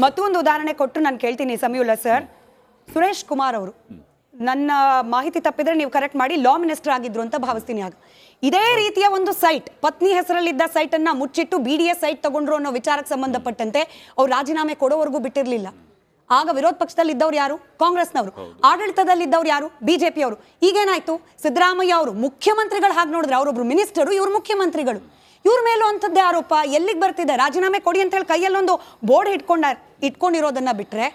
ಮತ್ತೊಂದು ಉದಾಹರಣೆ ಕೊಟ್ಟು ನಾನು ಕೇಳ್ತೀನಿ ಸಮೀವುಲ್ಲಾ ಸರ್. ಸುರೇಶ್ ಕುಮಾರ್ ಅವರು, ನನ್ನ ಮಾಹಿತಿ ತಪ್ಪಿದ್ರೆ ನೀವು ಕರೆಕ್ಟ್ ಮಾಡಿ, ಲಾ ಮಿನಿಸ್ಟರ್ ಆಗಿದ್ರು ಅಂತ ಭಾವಿಸ್ತೀನಿ. ಆಗ ಇದೇ ರೀತಿಯ ಒಂದು ಸೈಟ್, ಪತ್ನಿ ಹೆಸರಲ್ಲಿದ್ದ ಸೈಟ್ ಅನ್ನ ಮುಚ್ಚಿಟ್ಟು BDS ಸೈಟ್ ತಗೊಂಡ್ರು ಅನ್ನೋ ವಿಚಾರಕ್ಕೆ ಸಂಬಂಧಪಟ್ಟಂತೆ ಅವ್ರು ರಾಜೀನಾಮೆ ಕೊಡೋವರೆಗೂ ಬಿಟ್ಟಿರ್ಲಿಲ್ಲ. ಆಗ ವಿರೋಧ ಪಕ್ಷದಲ್ಲಿ ಇದ್ದವ್ರು ಯಾರು? ಕಾಂಗ್ರೆಸ್ನವರು. ಆಡಳಿತದಲ್ಲಿದ್ದವ್ರು ಯಾರು? BJP ಅವರು. ಈಗೇನಾಯ್ತು? ಸಿದ್ದರಾಮಯ್ಯ ಅವರು ಮುಖ್ಯಮಂತ್ರಿಗಳು. ಹಾಗೆ ನೋಡಿದ್ರೆ ಅವರೊಬ್ರು ಮಿನಿಸ್ಟರು, ಇವ್ರು ಮುಖ್ಯಮಂತ್ರಿಗಳು. ಇವ್ರ ಮೇಲೂ ಅಂಥದ್ದೇ ಆರೋಪ ಎಲ್ಲಿಗೆ ಬರ್ತಿದೆ? ರಾಜೀನಾಮೆ ಕೊಡಿ ಅಂತ ಹೇಳಿ ಕೈಯಲ್ಲೊಂದು ಬೋರ್ಡ್ ಇಟ್ಕೊಂಡಿರೋದನ್ನ ಬಿಟ್ರೆ,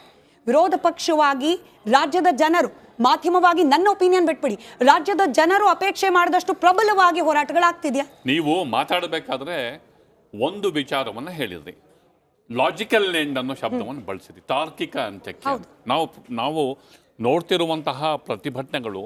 ವಿರೋಧ ಪಕ್ಷವಾಗಿ ರಾಜ್ಯದ ಜನರು, ಮಾಧ್ಯಮವಾಗಿ ನನ್ನ ಒಪಿನಿಯನ್ ಬಿಟ್ಬಿಡಿ, ರಾಜ್ಯದ ಜನರು ಅಪೇಕ್ಷೆ ಮಾಡಿದಷ್ಟು ಪ್ರಬಲವಾಗಿ ಹೋರಾಟಗಳಾಗ್ತಿದ್ಯಾ? ನೀವು ಮಾತಾಡಬೇಕಾದ್ರೆ ಒಂದು ವಿಚಾರವನ್ನು ಹೇಳಿದ್ರಿ, ಲಾಜಿಕಲ್ ಎಂಡ್ ಅನ್ನೋ ಶಬ್ದವನ್ನು ಬಳಸಿದ್ರಿ, ತಾರ್ಕಿಕ ಅಂತ್ಯಕ್ಕೆ. ನಾವು ನೋಡ್ತಿರುವಂತಹ ಪ್ರತಿಭಟನೆಗಳು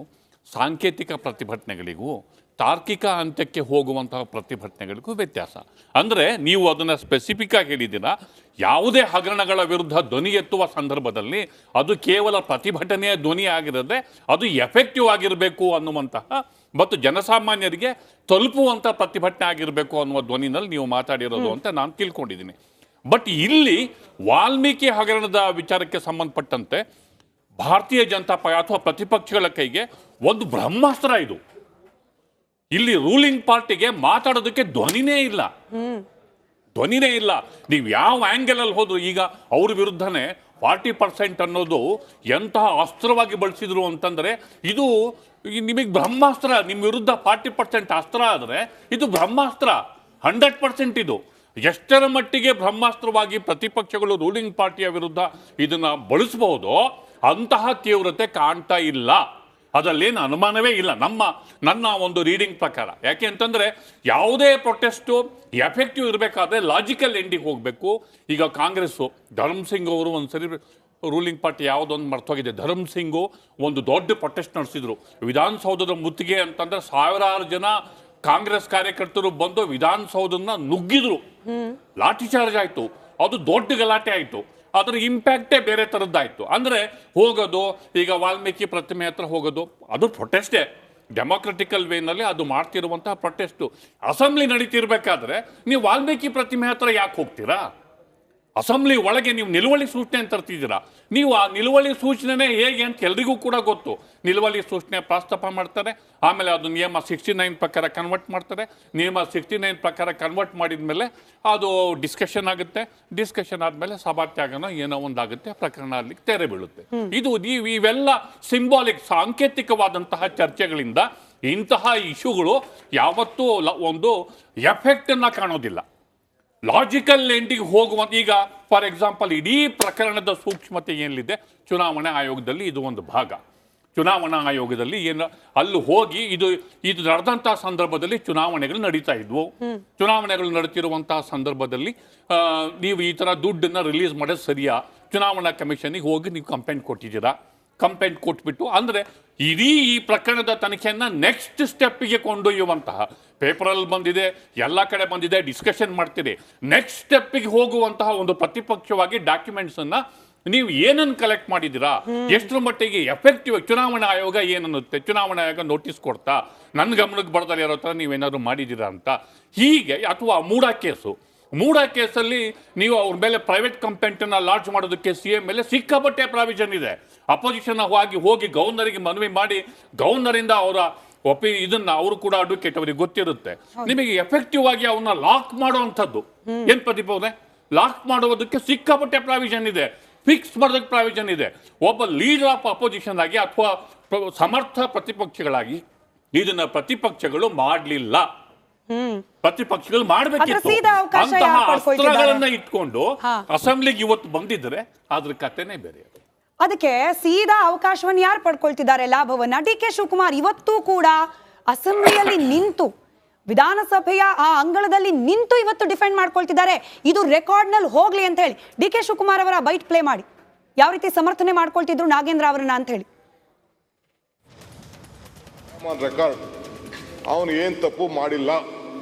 ಸಾಂಕೇತಿಕ ಪ್ರತಿಭಟನೆಗಳಿಗೂ ತಾರ್ಕಿಕ ಅಂತ್ಯಕ್ಕೆ ಹೋಗುವಂತಹ ಪ್ರತಿಭಟನೆಗಳಿಗೂ ವ್ಯತ್ಯಾಸ. ಅಂದರೆ ನೀವು ಅದನ್ನು ಸ್ಪೆಸಿಫಿಕ್ ಆಗಿ ಹೇಳಿದ್ದೀರಾ, ಯಾವುದೇ ಹಗರಣಗಳ ವಿರುದ್ಧ ಧ್ವನಿ ಎತ್ತುವ ಸಂದರ್ಭದಲ್ಲಿ ಅದು ಕೇವಲ ಪ್ರತಿಭಟನೆಯ ಧ್ವನಿ ಆಗಿರದೆ ಅದು ಎಫೆಕ್ಟಿವ್ ಆಗಿರಬೇಕು ಅನ್ನುವಂತಹ ಮತ್ತು ಜನಸಾಮಾನ್ಯರಿಗೆ ತಲುಪುವಂಥ ಪ್ರತಿಭಟನೆ ಆಗಿರಬೇಕು ಅನ್ನುವ ಧ್ವನಿನಲ್ಲಿ ನೀವು ಮಾತಾಡಿರೋದು ಅಂತ ನಾನು ತಿಳ್ಕೊಂಡಿದ್ದೀನಿ. ಬಟ್ ಇಲ್ಲಿ ವಾಲ್ಮೀಕಿ ಹಗರಣದ ವಿಚಾರಕ್ಕೆ ಸಂಬಂಧಪಟ್ಟಂತೆ ಭಾರತೀಯ ಜನತಾ ಪಕ್ಷ ಅಥವಾ ಪ್ರತಿಪಕ್ಷಗಳ ಕೈಗೆ ಒಂದು ಬ್ರಹ್ಮಾಸ್ತ್ರ ಇದು. ಇಲ್ಲಿ ರೂಲಿಂಗ್ ಪಾರ್ಟಿಗೆ ಮಾತಾಡೋದಕ್ಕೆ ಧ್ವನಿನೇ ಇಲ್ಲ. ನೀವು ಯಾವ ಆ್ಯಂಗಲ್ ಅಲ್ಲಿ ಹೋದ್ರು, ಈಗ ಅವ್ರ ವಿರುದ್ಧನೇ 40% ಅನ್ನೋದು ಎಂತಹ ಅಸ್ತ್ರವಾಗಿ ಬಳಸಿದ್ರು ಅಂತಂದ್ರೆ, ಇದು ನಿಮಗೆ ಬ್ರಹ್ಮಾಸ್ತ್ರ. ನಿಮ್ಮ ವಿರುದ್ಧ 40% ಅಸ್ತ್ರ ಆದರೆ ಇದು ಬ್ರಹ್ಮಾಸ್ತ್ರ 100%. ಇದು ಎಷ್ಟರ ಮಟ್ಟಿಗೆ ಬ್ರಹ್ಮಾಸ್ತ್ರವಾಗಿ ಪ್ರತಿಪಕ್ಷಗಳು ರೂಲಿಂಗ್ ಪಾರ್ಟಿಯ ವಿರುದ್ಧ ಇದನ್ನ ಬಳಸಬಹುದೋ ಅಂತಹ ತೀವ್ರತೆ ಕಾಣ್ತಾ ಇಲ್ಲ. ಅದರಲ್ಲೇನು ಅನುಮಾನವೇ ಇಲ್ಲ ನನ್ನ ಒಂದು ರೀಡಿಂಗ್ ಪ್ರಕಾರ. ಯಾಕೆ ಅಂತಂದರೆ ಯಾವುದೇ ಪ್ರೊಟೆಸ್ಟು ಎಫೆಕ್ಟಿವ್ ಇರಬೇಕಾದ್ರೆ ಲಾಜಿಕಲ್ ಎಂಡಿಗೆ ಹೋಗಬೇಕು. ಈಗ ಕಾಂಗ್ರೆಸ್ಸು ಧರ್ಮ್ ಸಿಂಗ್ ಅವರು ಒಂದ್ಸರಿ ರೂಲಿಂಗ್ ಪಾರ್ಟಿ ಯಾವುದೊಂದು ಮರ್ತೋಗಿದೆ, ಧರ್ಮ್ ಸಿಂಗು ಒಂದು ದೊಡ್ಡ ಪ್ರೊಟೆಸ್ಟ್ ನಡೆಸಿದ್ರು ವಿಧಾನಸೌಧದ ಮುತ್ತಿಗೆ ಅಂತಂದ್ರೆ. ಸಾವಿರಾರು ಜನ ಕಾಂಗ್ರೆಸ್ ಕಾರ್ಯಕರ್ತರು ಬಂದು ವಿಧಾನಸೌಧನ ನುಗ್ಗಿದ್ರು, ಲಾಠಿ ಚಾರ್ಜ್ ಆಯಿತು, ಅದು ದೊಡ್ಡ ಗಲಾಟೆ ಆಯಿತು. ಅದರ ಇಂಪ್ಯಾಕ್ಟೇ ಬೇರೆ ಥರದ್ದಾಯಿತು. ಅಂದರೆ ಹೋಗೋದು, ಈಗ ವಾಲ್ಮೀಕಿ ಪ್ರತಿಮೆ ಹತ್ರ ಹೋಗೋದು, ಅದು ಪ್ರೊಟೆಸ್ಟೇ, ಡೆಮೋಕ್ರೆಟಿಕಲ್ ವೇನಲ್ಲಿ ಅದು ಮಾಡ್ತಿರುವಂತಹ ಪ್ರೊಟೆಸ್ಟು. ಅಸೆಂಬ್ಲಿ ನಡೀತಿರ್ಬೇಕಾದ್ರೆ ನೀವು ವಾಲ್ಮೀಕಿ ಪ್ರತಿಮೆ ಹತ್ರ ಯಾಕೆ ಹೋಗ್ತೀರಾ? ಅಸೆಂಬ್ಲಿ ಒಳಗೆ ನೀವು ನಿಲುವಳಿ ಸೂಚನೆ ಅಂತ ತರ್ತಿದ್ದೀರಾ. ನೀವು ಆ ನಿಲುವಳಿ ಸೂಚನೆ ಹೇಗೆ ಅಂತ ಎಲ್ರಿಗೂ ಕೂಡ ಗೊತ್ತು. ನಿಲುವಳಿ ಸೂಚನೆ ಪ್ರಸ್ತಾಪ ಮಾಡ್ತಾರೆ, ಆಮೇಲೆ ಅದು ನಿಯಮ 69 ಪ್ರಕಾರ ಕನ್ವರ್ಟ್ ಮಾಡ್ತಾರೆ. ನಿಯಮ 69 ಪ್ರಕಾರ ಕನ್ವರ್ಟ್ ಮಾಡಿದ ಮೇಲೆ ಅದು ಡಿಸ್ಕಷನ್ ಆಗುತ್ತೆ. ಡಿಸ್ಕಷನ್ ಆದಮೇಲೆ ಸಭಾತ್ಯಾಗನೋ ಏನೋ ಒಂದಾಗುತ್ತೆ, ಪ್ರಕರಣ ಅಲ್ಲಿ ತೆರೆ ಬೀಳುತ್ತೆ. ಇವೆಲ್ಲ ಸಿಂಬಾಲಿಕ್, ಸಾಂಕೇತಿಕವಾದಂತಹ ಚರ್ಚೆಗಳಿಂದ ಇಂತಹ ಇಶ್ಯೂಗಳು ಯಾವತ್ತೂ ಒಂದು ಎಫೆಕ್ಟನ್ನು ಕಾಣೋದಿಲ್ಲ. ಲಾಜಿಕಲ್ ಎಂಡಿಗೆ ಹೋಗುವಂತ, ಈಗ ಫಾರ್ ಎಕ್ಸಾಂಪಲ್ ಇಡೀ ಪ್ರಕರಣದ ಸೂಕ್ಷ್ಮತೆ ಏನಿದೆ, ಚುನಾವಣಾ ಆಯೋಗದಲ್ಲಿ ಇದು ಒಂದು ಭಾಗ. ಚುನಾವಣಾ ಆಯೋಗದಲ್ಲಿ ಏನು ಅಲ್ಲಿ ಹೋಗಿ ಇದು ನಡೆದಂತಹ ಸಂದರ್ಭದಲ್ಲಿ ಚುನಾವಣೆಗಳು ನಡೀತಾ ಇದ್ವು. ಚುನಾವಣೆಗಳು ನಡೀತಿರುವಂತಹ ಸಂದರ್ಭದಲ್ಲಿ ನೀವು ಈ ಥರ ದುಡ್ಡನ್ನು ರಿಲೀಸ್ ಮಾಡೋದು ಸರಿಯಾ? ಚುನಾವಣಾ ಕಮಿಷನ್ಗೆ ಹೋಗಿ ನೀವು ಕಂಪ್ಲೇಂಟ್ ಕೊಟ್ಟಿದ್ದೀರಾ. ಕಂಪ್ಲೇಂಟ್ ಕೊಟ್ಬಿಟ್ಟು ಅಂದರೆ ಇಡೀ ಈ ಪ್ರಕರಣದ ತನಿಖೆಯನ್ನು ನೆಕ್ಸ್ಟ್ ಸ್ಟೆಪ್ಪಿಗೆ ಕೊಂಡೊಯ್ಯುವಂತಹ, ಪೇಪರಲ್ಲಿ ಬಂದಿದೆ, ಎಲ್ಲ ಕಡೆ ಬಂದಿದೆ, ಡಿಸ್ಕಷನ್ ಮಾಡ್ತೀರಿ, ನೆಕ್ಸ್ಟ್ ಸ್ಟೆಪ್ಪಿಗೆ ಹೋಗುವಂತಹ ಒಂದು ಪ್ರತಿಪಕ್ಷವಾಗಿ ಡಾಕ್ಯುಮೆಂಟ್ಸನ್ನು ನೀವು ಏನನ್ನು ಕಲೆಕ್ಟ್ ಮಾಡಿದ್ದೀರಾ, ಎಷ್ಟರ ಮಟ್ಟಿಗೆ ಎಫೆಕ್ಟಿವ್, ಚುನಾವಣಾ ಆಯೋಗ ಏನನ್ನುತ್ತೆ, ಚುನಾವಣಾ ಆಯೋಗ ನೋಟಿಸ್ ಕೊಡ್ತಾ, ನನ್ನ ಗಮನಕ್ಕೆ ಬರ್ತಾರೆ ಇರೋ ಥರ ನೀವೇನಾದ್ರು ಮಾಡಿದ್ದೀರಾ ಅಂತ. ಹೀಗೆ, ಅಥವಾ ಮೂಡ ಕೇಸಲ್ಲಿ ನೀವು ಅವ್ರ ಮೇಲೆ ಪ್ರೈವೇಟ್ ಕಂಪ್ಲೇಂಟನ್ನು ಲಾಂಚ್ ಮಾಡೋದಕ್ಕೆ CM ಮೇಲೆ ಸಿಕ್ಕಾಪಟ್ಟೆ ಪ್ರಾವಿಷನ್ ಇದೆ. ಅಪೋಸಿಷನ್ ಹೋಗಿ ಗವರ್ನರಿಗೆ ಮನವಿ ಮಾಡಿ, ಗವರ್ನರಿಂದ ಅವರ ಇದನ್ನ ಅವರು ಕೂಡ ಅಡ್ವೊಕೇಟ್, ಅವರಿಗೆ ಗೊತ್ತಿರುತ್ತೆ. ನಿಮಗೆ ಎಫೆಕ್ಟಿವ್ ಆಗಿ ಅವನ್ನ ಲಾಕ್ ಮಾಡುವಂಥದ್ದು ಏನ್ ಪ್ರತಿಭಟನೆ, ಲಾಕ್ ಮಾಡೋದಕ್ಕೆ ಸಿಕ್ಕಾಪಟ್ಟೆ ಪ್ರಾವಿಷನ್ ಇದೆ, ಫಿಕ್ಸ್ ಮಾಡೋದಕ್ಕೆ ಪ್ರಾವಿಷನ್ ಇದೆ. ಒಬ್ಬ ಲೀಡರ್ ಆಫ್ ಅಪೋಸಿಷನ್ ಆಗಿ ಅಥವಾ ಸಮರ್ಥ ಪ್ರತಿಪಕ್ಷಗಳಾಗಿ ಇದನ್ನ ಪ್ರತಿಪಕ್ಷಗಳು ಮಾಡಲಿಲ್ಲ. ಪ್ರತಿಪಕ್ಷಗಳು ಮಾಡಬೇಕಿತ್ತು. ಅಂತಹ ಅಸ್ತ್ರಗಳನ್ನ ಇಟ್ಕೊಂಡು ಅಸೆಂಬ್ಲಿಗೆ ಇವತ್ತು ಬಂದಿದ್ರೆ ಅದ್ರ ಕಥೆನೇ ಬೇರೆ. ಅದಕ್ಕೆ ಸೀದಾ ಅವಕಾಶವನ್ನು ಯಾರು ಪಡ್ಕೊಳ್ತಿದ್ದಾರೆ, ಲಾಭವನ್ನ? DK ಶಿವಕುಮಾರ್ ಇವತ್ತು ಕೂಡ ಅಸೆಂಬ್ಲಿಯಲ್ಲಿ ನಿಂತು, ವಿಧಾನಸಭೆಯ ಆ ಅಂಗಳದಲ್ಲಿ ನಿಂತು ಇವತ್ತು ಡಿಫೆಂಡ್ ಮಾಡ್ಕೊಳ್ತಿದ್ದಾರೆ. ಇದು ರೆಕಾರ್ಡ್ ನಲ್ಲಿ ಹೋಗ್ಲಿ ಅಂತ ಹೇಳಿ DK ಶಿವಕುಮಾರ್ ಅವರ ಬೈಟ್ ಪ್ಲೇ ಮಾಡಿ ಯಾವ ರೀತಿ ಸಮರ್ಥನೆ ಮಾಡ್ಕೊಳ್ತಿದ್ರು ನಾಗೇಂದ್ರ ಅವರನ್ನ ಅಂತ ಹೇಳಿ. ರೆಕಾರ್ಡ್, ಅವನು ಏನ್ ತಪ್ಪು ಮಾಡಿಲ್ಲ,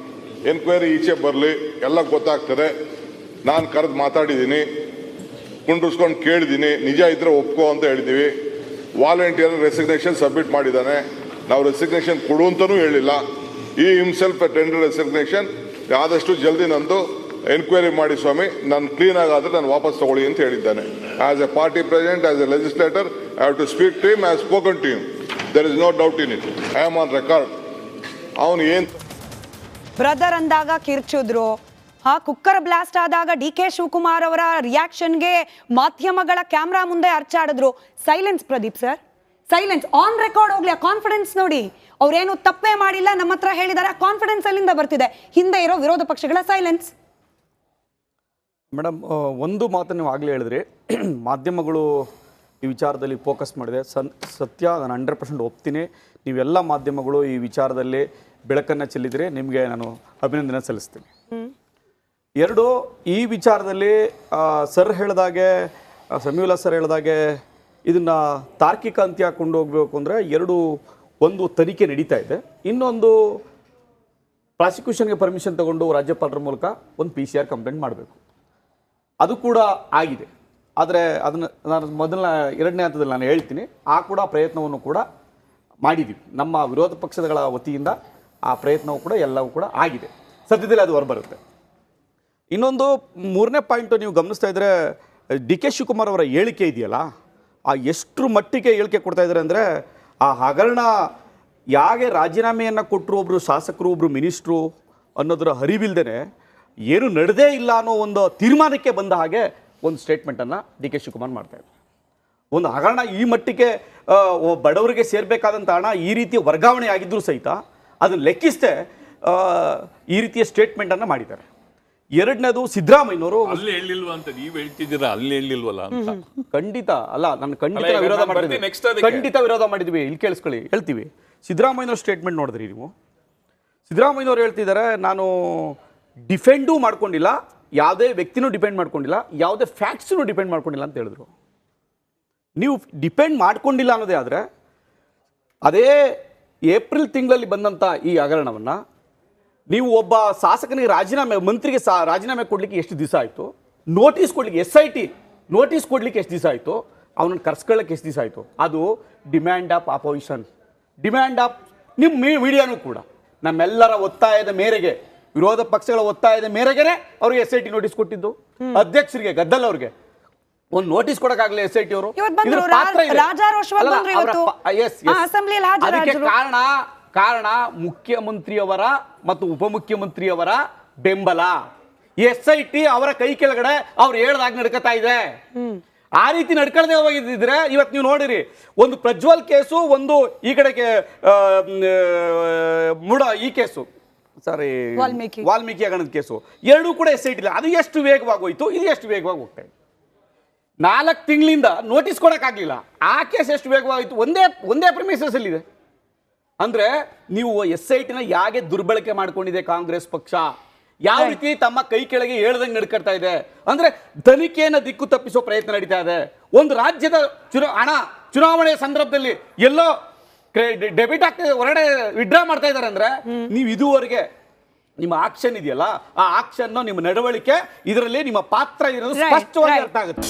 ಎನ್ಕ್ವೈರಿ ಈಚೆ ಬರಲಿ, ಎಲ್ಲ ಗೊತ್ತಾಗ್ತದೆ. ನಾನು ಕರೆದು ಮಾತಾಡಿದ್ದೀನಿ, ಕುಂಡ್ರಿಸ್ಕೊಂಡು ಕೇಳಿದ್ದೀನಿ, ನಿಜ ಇದ್ರೆ ಒಪ್ಕೋ ಅಂತ ಹೇಳಿದ್ದೀವಿ. ವಾಲಂಟಿಯರ್ ರೆಸಿಗ್ನೇಷನ್ ಸಬ್ಮಿಟ್ ಮಾಡಿದ್ದಾನೆ, ನಾವು ರೆಸಿಗ್ನೇಷನ್ ಕೊಡು ಅಂತಲೂ ಹೇಳಿಲ್ಲ. ಈ ಹಿಮ್ಸೆಲ್ಫ್ ಟೆಂಡರ್ ರೆಸಿಗ್ನೇಷನ್ ಆದಷ್ಟು ಜಲ್ದಿ ನಂದು ಎನ್ಕ್ವೈರಿ ಮಾಡಿ ಸ್ವಾಮಿ, ನಾನು ಕ್ಲೀನ್ ಆಗಾದ್ರೆ ನಾನು ವಾಪಸ್ ತಗೊಳ್ಳಿ ಅಂತ ಹೇಳಿದ್ದಾನೆ. As a party president, as a legislator, I have to speak to him, I have spoken to him. There is no doubt in it. I am on record. ಅವನು ಏನ್ ಬ್ರದರ್ ಅಂದಾಗ ಕಿರ್ಚಿದ್ರು, ಕುಕ್ಕರ್ ಬ್ಲಾಸ್ಟ್ ಆದಾಗ D K Shivakumar ಅವರ ರಿಯಾಕ್ಷನ್ಗೆ ಮಾಧ್ಯಮಗಳ camera ಮುಂದೆ ಅರ್ಚಾಡಿದ್ರು. Silence Pradeep sir, silence. On record ಹೋಗ್ಲಿ, ಕಾನ್ಫಿಡೆನ್ಸ್ ನೋಡಿ. ಅವ್ರೇನು ತಪ್ಪೇ ಮಾಡಿಲ್ಲ, ನಮ್ಮ ಹತ್ರ ಹೇಳಿದಾರೆ. ಕಾನ್ಫಿಡೆನ್ಸ್ ಅಲ್ಲಿಂದ ಬರ್ತಿದೆ, ಹಿಂದೆ ಇರೋ ವಿರೋಧ ಪಕ್ಷಗಳ ಸೈಲೆನ್ಸ್. ಮೇಡಮ್, ಒಂದು ಮಾತು ನೀವು ಆಗಲೇ ಹೇಳಿದ್ರಿ, ಮಾಧ್ಯಮಗಳು ಈ ವಿಚಾರದಲ್ಲಿ ಫೋಕಸ್ ಮಾಡಿದೆ. ಸತ್ಯ, ನಾನು 100% ಒಪ್ತೀನಿ. ನೀವೆಲ್ಲ ಮಾಧ್ಯಮಗಳು ಈ ವಿಚಾರದಲ್ಲಿ ಬೆಳಕನ್ನು ಚೆಲ್ಲಿದ್ರೆ ನಿಮಗೆ ನಾನು ಅಭಿನಂದನೆ ಸಲ್ಲಿಸ್ತೀನಿ. ಎರಡು, ಈ ವಿಚಾರದಲ್ಲಿ ಸರ್ ಹೇಳಿದಾಗೆ, ಸಮೀವುಲ್ಲಾ ಸರ್ ಹೇಳಿದಾಗೆ ಇದನ್ನು ತಾರ್ಕಿಕ ಅಂತ್ಯ ಕೊಂಡು ಹೋಗಬೇಕು ಅಂದರೆ ಒಂದು ತನಿಖೆ ನಡೀತಾ ಇದೆ, ಇನ್ನೊಂದು ಪ್ರಾಸಿಕ್ಯೂಷನ್ಗೆ ಪರ್ಮಿಷನ್ ತಗೊಂಡು ರಾಜ್ಯಪಾಲರ ಮೂಲಕ ಒಂದು PCR ಕಂಪ್ಲೇಂಟ್ ಮಾಡಬೇಕು. ಅದು ಕೂಡ ಆಗಿದೆ. ಆದರೆ ಅದನ್ನು ನಾನು ಎರಡನೇ ಹಂತದಲ್ಲಿ ನಾನು ಹೇಳ್ತೀನಿ, ಆ ಕೂಡ ಪ್ರಯತ್ನವನ್ನು ಕೂಡ ಮಾಡಿದ್ದೀವಿ. ನಮ್ಮ ವಿರೋಧ ಪಕ್ಷಗಳ ವತಿಯಿಂದ ಆ ಪ್ರಯತ್ನವೂ ಕೂಡ ಎಲ್ಲವೂ ಕೂಡ ಆಗಿದೆ. ಸದ್ಯದಲ್ಲಿ ಅದು ಹೊರಬರುತ್ತೆ. ಇನ್ನೊಂದು ಮೂರನೇ ಪಾಯಿಂಟು ನೀವು ಗಮನಿಸ್ತಾ ಇದ್ದರೆ, ಡಿ ಕೆ ಶಿವಕುಮಾರ್ ಅವರ ಹೇಳಿಕೆ ಇದೆಯಲ್ಲ, ಆ ಎಷ್ಟು ಮಟ್ಟಿಗೆ ಹೇಳಿಕೆ ಕೊಡ್ತಾ ಇದ್ದಾರೆ ಅಂದರೆ, ಆ ಹಗರಣ ಯಾಗೆ ರಾಜೀನಾಮೆಯನ್ನು ಕೊಟ್ಟರು ಒಬ್ಬರು ಶಾಸಕರು, ಒಬ್ಬರು ಮಿನಿಸ್ಟ್ರು ಅನ್ನೋದರ ಅರಿವಿಲ್ದೇ ಏನು ನಡೆದೇ ಇಲ್ಲ ಅನ್ನೋ ಒಂದು ತೀರ್ಮಾನಕ್ಕೆ ಬಂದ ಹಾಗೆ ಒಂದು ಸ್ಟೇಟ್ಮೆಂಟನ್ನು ಡಿ ಕೆ ಶಿವಕುಮಾರ್ ಮಾಡ್ತಾಯಿದ್ದಾರೆ. ಒಂದು ಹಗರಣ ಈ ಮಟ್ಟಿಗೆ ಬಡವರಿಗೆ ಸೇರಬೇಕಾದಂಥ ಹಣ ಈ ರೀತಿಯ ವರ್ಗಾವಣೆ ಆಗಿದ್ದರೂ ಸಹಿತ ಅದನ್ನು ಲೆಕ್ಕಿಸದೆ ಈ ರೀತಿಯ ಸ್ಟೇಟ್ಮೆಂಟನ್ನು ಮಾಡಿದ್ದಾರೆ. ಎರಡನೇದು, ಸಿದ್ದರಾಮಯ್ಯನವರು ಅಲ್ಲಿ ಹೇಳಿಲ್ವಾ ಅಂತ ನೀವು ಹೇಳ್ತಿದ್ದೀರಾ, ಅಲ್ಲಿ ಹೇಳಿಲ್ವಲ್ಲ ಅಂತ. ಖಂಡಿತ ಅಲ್ಲ, ನಾನು ಖಂಡಿತ ವಿರೋಧ ಮಾಡಿದ್ವಿ, ಖಂಡಿತ ವಿರೋಧ ಮಾಡಿದ್ವಿ. ಇಲ್ಲಿ ಕೇಳಿಸ್ಕೊಳ್ಳಿ, ಹೇಳ್ತೀವಿ. ಸಿದ್ದರಾಮಯ್ಯನವ್ರ ಸ್ಟೇಟ್ಮೆಂಟ್ ನೋಡಿದ್ರಿ ನೀವು? ಸಿದ್ದರಾಮಯ್ಯನವ್ರು ಹೇಳ್ತಿದ್ದಾರೆ, ನಾನು ಡಿಫೆಂಡೂ ಮಾಡ್ಕೊಂಡಿಲ್ಲ, ಯಾವುದೇ ವ್ಯಕ್ತಿನೂ ಡಿಪೆಂಡ್ ಮಾಡ್ಕೊಂಡಿಲ್ಲ, ಯಾವುದೇ ಫ್ಯಾಕ್ಟ್ಸನ್ನು ಡಿಪೆಂಡ್ ಮಾಡ್ಕೊಂಡಿಲ್ಲ ಅಂತ ಹೇಳಿದ್ರು. ನೀವು ಡಿಪೆಂಡ್ ಮಾಡ್ಕೊಂಡಿಲ್ಲ ಅನ್ನೋದೇ ಆದರೆ, ಅದೇ ಏಪ್ರಿಲ್ ತಿಂಗಳಲ್ಲಿ ಬಂದಂಥ ಈ ಹಗರಣವನ್ನು ನೀವು ಒಬ್ಬ ಶಾಸಕನಿಗೆ ಮಂತ್ರಿಗೆ ರಾಜೀನಾಮೆ ಕೊಡಲಿಕ್ಕೆ ಎಷ್ಟು ದಿವಸ ಆಯಿತು? ನೋಟಿಸ್ ಕೊಡಲಿಕ್ಕೆ SIT ನೋಟಿಸ್ ಕೊಡಲಿಕ್ಕೆ ಎಷ್ಟು ದಿವಸ ಆಯಿತು? ಅವನನ್ನು ಕರ್ಸ್ಕೊಳ್ಳೋಕ್ಕೆ ಎಷ್ಟು ದಿವಸ ಆಯಿತು? ಅದು demand of opposition, demand of ನಿಮ್ಮ ಮೀಡಿಯಾನೂ ಕೂಡ ನಮ್ಮೆಲ್ಲರ ಒತ್ತಾಯದ ಮೇರೆಗೆ, ವಿರೋಧ ಪಕ್ಷಗಳ ಒತ್ತಾಯದ ಮೇರೆಗೆ ಅವ್ರಿಗೆ SIT ನೋಟಿಸ್ ಕೊಟ್ಟಿದ್ದು. ಅಧ್ಯಕ್ಷರಿಗೆ, ಗದ್ದಲ್ ಅವ್ರಿಗೆ ಒಂದು ನೋಟಿಸ್ ಕೊಡಕ್ಕಾಗಲಿ SIT ಅವರು. ಅದಕ್ಕೆ ಕಾರಣ ಮುಖ್ಯಮಂತ್ರಿಯವರ ಮತ್ತು ಉಪಮುಖ್ಯಮಂತ್ರಿಯವರ ಬೆಂಬಲ. SIT ಅವರ ಕೈ ಕೆಳಗಡೆ ಅವ್ರು ಹೇಳ್ದಾಗ ನಡ್ಕತಾ ಇದೆ. ಆ ರೀತಿ ನಡ್ಕೊಳ್ಳದೆ ಹೋಗಿದ್ರೆ ಇವತ್ತು ನೀವು ನೋಡಿರಿ, ಒಂದು ಪ್ರಜ್ವಲ್ ಕೇಸು, ಒಂದು ಈ ಕಡೆಗೆ ಈ ಕೇಸು, ಸಾರಿ ವಾಲ್ಮೀಕಿ ಹಗರಣದ ಕೇಸು, ಎರಡೂ ಕೂಡ SIT ಇಲ್ಲ. ಅದು ಎಷ್ಟು ವೇಗವಾಗಿ ಹೋಯ್ತು, ಇದು ಎಷ್ಟು ವೇಗವಾಗಿ ಹೋಗ್ತಾ ಇದೆ. 4 ತಿಂಗಳಿಂದ ನೋಟಿಸ್ ಕೊಡೋಕ್ಕಾಗಲಿಲ್ಲ. ಆ ಕೇಸ್ ಎಷ್ಟು ವೇಗವಾಯಿತು? ಒಂದೇ ಪ್ರಿಮಿಸಸ್ ಅಲ್ಲಿ ಇದೆ. ಅಂದ್ರೆ ನೀವು SITನ ಯಾಕೆ ದುರ್ಬಳಕೆ ಮಾಡ್ಕೊಂಡಿದೆ ಕಾಂಗ್ರೆಸ್ ಪಕ್ಷ, ಯಾವ ರೀತಿ ತಮ್ಮ ಕೈ ಕೆಳಗೆ ಹೇಳ್ದಂಗೆ ನಡ್ಕೊಳ್ತಾ ಇದೆ ಅಂದ್ರೆ, ತನಿಖೆಯನ್ನು ದಿಕ್ಕು ತಪ್ಪಿಸೋ ಪ್ರಯತ್ನ ನಡೀತಾ ಇದೆ. ಒಂದು ರಾಜ್ಯದ ಚುನಾವಣೆ ಸಂದರ್ಭದಲ್ಲಿ ಎಲ್ಲೋ ಡೆಬಿಟ್ ಆಗ್ತಾ ಹೊರಗಡೆ ವಿಡ್ರಾ ಮಾಡ್ತಾ ಇದ್ದಾರೆ ಅಂದ್ರೆ, ನೀವು ಇದುವರೆಗೆ ನಿಮ್ಮ ಆಕ್ಷನ್ ಇದೆಯಲ್ಲ, ಆ ಆಕ್ಷನ್ ನಿಮ್ಮ ನಡವಳಿಕೆ ಇದರಲ್ಲಿ ನಿಮ್ಮ ಪಾತ್ರ ಇರೋದು ಸ್ಪಷ್ಟವಾಗಿ ಅರ್ಥ ಆಗುತ್ತೆ.